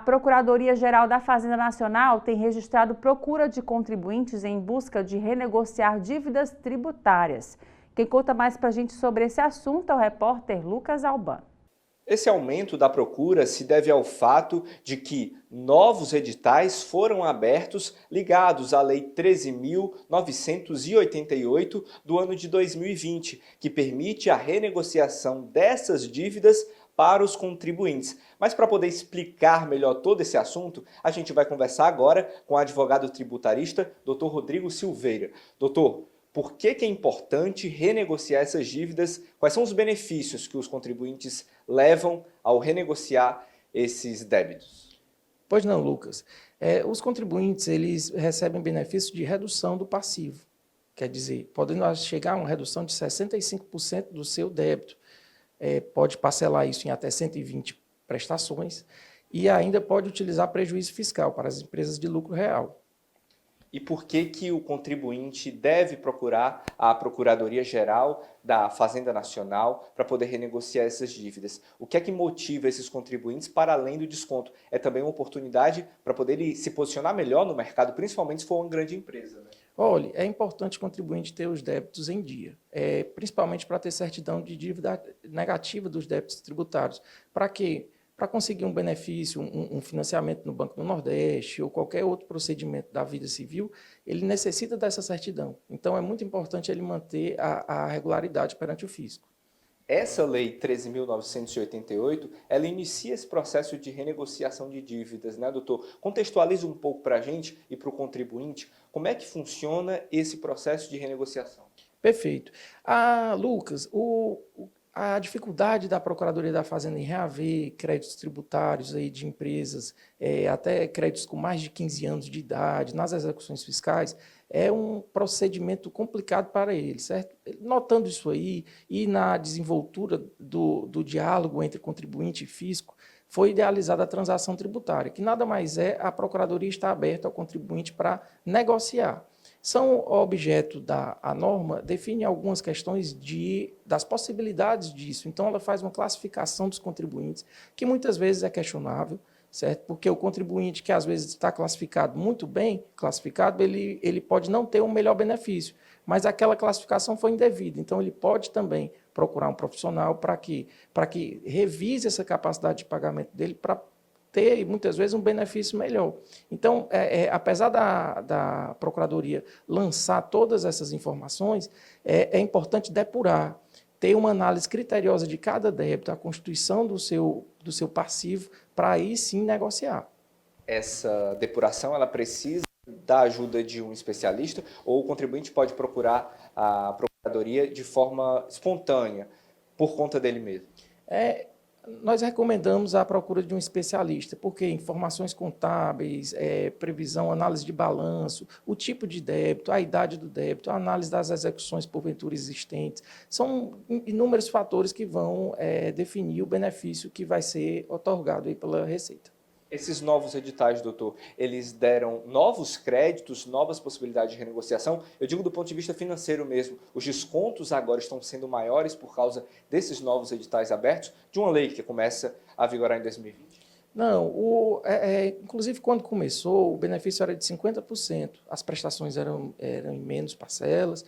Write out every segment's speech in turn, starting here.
A Procuradoria-Geral da Fazenda Nacional tem registrado procura de contribuintes em busca de renegociar dívidas tributárias. Quem conta mais para a gente sobre esse assunto é o repórter Lucas Alban. Esse aumento da procura se deve ao fato de que novos editais foram abertos ligados à Lei 13.988 do ano de 2020, que permite a renegociação dessas dívidas para os contribuintes. Mas para poder explicar melhor todo esse assunto, a gente vai conversar agora com o advogado tributarista, Dr. Rodrigo Silveira. Doutor, por que é importante renegociar essas dívidas? Quais são os benefícios que os contribuintes levam ao renegociar esses débitos? Pois não, Lucas. Os contribuintes eles recebem benefício de redução do passivo. Quer dizer, podendo chegar a uma redução de 65% do seu débito. Pode parcelar isso em até 120 prestações e ainda pode utilizar prejuízo fiscal para as empresas de lucro real. E por que o contribuinte deve procurar a Procuradoria-Geral da Fazenda Nacional para poder renegociar essas dívidas? O que é que motiva esses contribuintes para além do desconto? É também uma oportunidade para poder se posicionar melhor no mercado, principalmente se for uma grande empresa, né? Olha, é importante o contribuinte ter os débitos em dia, principalmente para ter certidão de dívida negativa dos débitos tributários. Para quê? Para conseguir um benefício, um financiamento no Banco do Nordeste ou qualquer outro procedimento da vida civil, ele necessita dessa certidão. Então, é muito importante ele manter a regularidade perante o fisco. Essa lei 13.988, ela inicia esse processo de renegociação de dívidas, né, doutor? Contextualiza um pouco para a gente e para o contribuinte como é que funciona esse processo de renegociação. Perfeito. Lucas, a dificuldade da Procuradoria da Fazenda em reaver créditos tributários aí de empresas, até créditos com mais de 15 anos de idade, nas execuções fiscais, é um procedimento complicado para eles, certo? Notando isso aí e na desenvoltura do diálogo entre contribuinte e fisco, foi idealizada a transação tributária, que nada mais é a Procuradoria está aberta ao contribuinte para negociar. São objeto a norma, define algumas questões das possibilidades disso. Então, ela faz uma classificação dos contribuintes, que muitas vezes é questionável, certo? Porque o contribuinte que às vezes está classificado muito bem, classificado, ele pode não ter um melhor benefício, mas aquela classificação foi indevida. Então, ele pode também procurar um profissional para que revise essa capacidade de pagamento dele para ter, muitas vezes, um benefício melhor. Então, apesar da Procuradoria lançar todas essas informações, é importante depurar, ter uma análise criteriosa de cada débito, a constituição do seu passivo, para aí sim negociar. Essa depuração, ela precisa da ajuda de um especialista ou o contribuinte pode procurar a Procuradoria de forma espontânea, por conta dele mesmo? Nós recomendamos a procura de um especialista, porque informações contábeis, previsão, análise de balanço, o tipo de débito, a idade do débito, a análise das execuções porventura existentes, são inúmeros fatores que vão definir o benefício que vai ser otorgado aí pela Receita. Esses novos editais, doutor, eles deram novos créditos, novas possibilidades de renegociação? Eu digo do ponto de vista financeiro mesmo. Os descontos agora estão sendo maiores por causa desses novos editais abertos, de uma lei que começa a vigorar em 2020? Não, inclusive quando começou, o benefício era de 50%, as prestações eram em menos parcelas.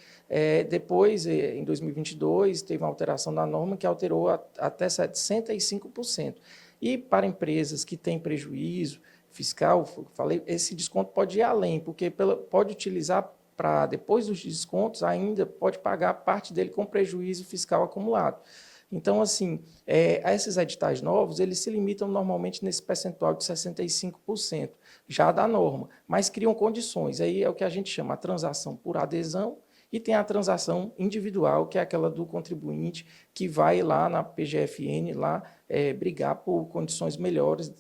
Depois, em 2022, teve uma alteração da norma que alterou até 65%. E para empresas que têm prejuízo fiscal, falei, esse desconto pode ir além, porque pode utilizar para, depois dos descontos, ainda pode pagar parte dele com prejuízo fiscal acumulado. Então, assim, esses editais novos, eles se limitam normalmente nesse percentual de 65%, já da norma, mas criam condições. Aí é o que a gente chama a transação por adesão e tem a transação individual, que é aquela do contribuinte que vai lá na PGFN lá, brigar por condições melhores,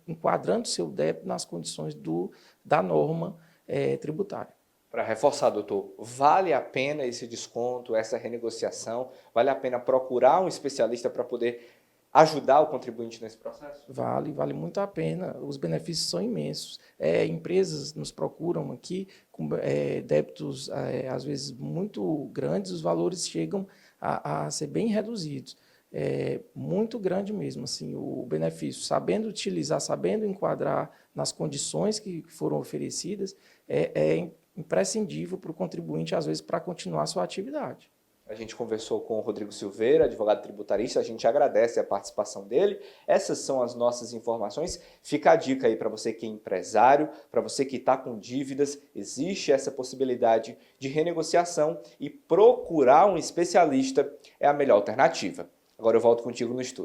enquadrando seu débito nas condições da norma tributária. Para reforçar, doutor, vale a pena esse desconto, essa renegociação? Vale a pena procurar um especialista para poder ajudar o contribuinte nesse processo? Vale muito a pena. Os benefícios são imensos. Empresas nos procuram aqui com débitos, às vezes, muito grandes, os valores chegam a ser bem reduzidos. muito grande mesmo, assim, o benefício, sabendo utilizar, sabendo enquadrar nas condições que foram oferecidas, é imprescindível para o contribuinte, às vezes, para continuar a sua atividade. A gente conversou com o Rodrigo Silveira, advogado tributarista, a gente agradece a participação dele. Essas são as nossas informações. Fica a dica aí para você que é empresário, para você que está com dívidas, existe essa possibilidade de renegociação e procurar um especialista é a melhor alternativa. Agora eu volto contigo no estúdio.